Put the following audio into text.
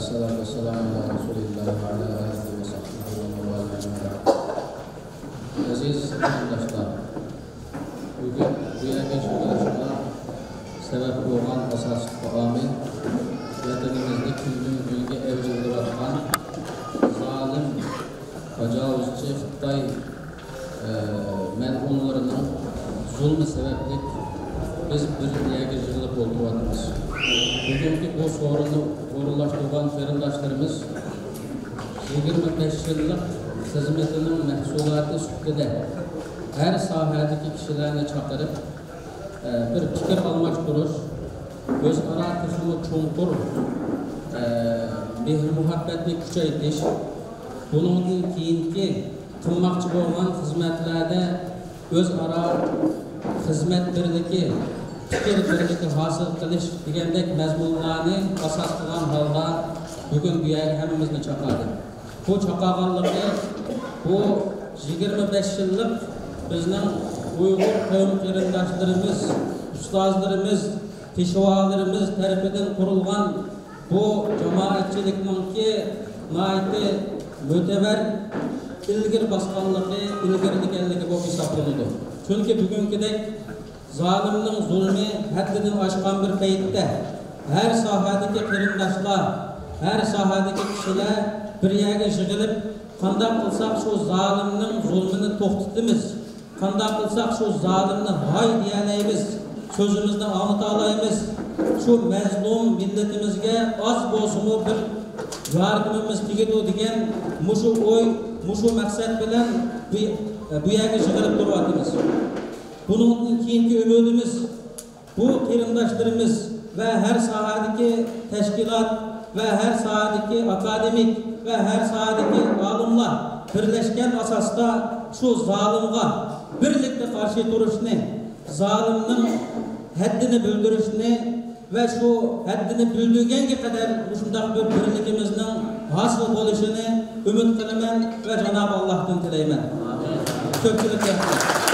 Wassalatu wassalamu ala Rasulillah wa ala alihi wa sahbihi wa man wala. Aziz qardoshlar, bugun bu yerga chiqishga sabab bo'lgan asosiy omil vatanimizni kundan-kunga avjlanayotgan zolim, tajovuzchi Xitoy mal'unlarining zulmi sababli biz bir yerga yig'ilib o'tiribmiz. Bugungi bu sorunni o'rinlashtirgan qarindoshlarimiz 25 yillik xizmatining mahsuloti ustida har sohadagi kishilarni chaqirib bir fikr almashtirish, o'zaro chunqur mehr muhabbatni kuchaytirish, bundan keyingi qilmoqchi bo'lgan xizmatlarda o'zaro xizmat birligi, fikr birligi hosil qilish degandek mazmunlarni asos qilgan holda bugun bu yerga hammamizni chaqirdi. Bu chaqirganligi bu 25 yillik bizning Uyg'ur qavm qarindoshlarimiz, ustozlarimiz, peshvolarimiz tarafidan qurilgan bu jamoatchilikningki noiti mo'tabar ilgir bosganligi, ilgirliganligi bu hisoblanadi. Chunki bugünkidek zolimning zulmi haddidan oshgan bir paytda har sohadagi qarindoshlar, har sohadagi kishilar bir yerga yig'ilib, qanday qilsak shu zolimning zulmini to'xtatamiz, qanday qilsak shu zolimni voy deyalaymiz, so'zimizni anglata olaymiz, shu mazlum millatimizga oz bo'lsin-u bir yordamimiz tegadi degan mushu o'y, mushu maqsad bilan bu yerga yig'ilib turyapmiz. Bunun keyingi umidimiz bu qarindoshlarimiz va har sohadagi tashkilot va har sohadagi akademik va har sohadagi olimlar birlashgan asosda shu zolimga birlikda qarshi turishni, zolimning haddini bildirishni va shu haddini bildirganga qadar shunday bir birligimizning hosil bo'lishini umid qilaman va Janob Allohdan tilayman. Amin. Ko'pchilik rahmat.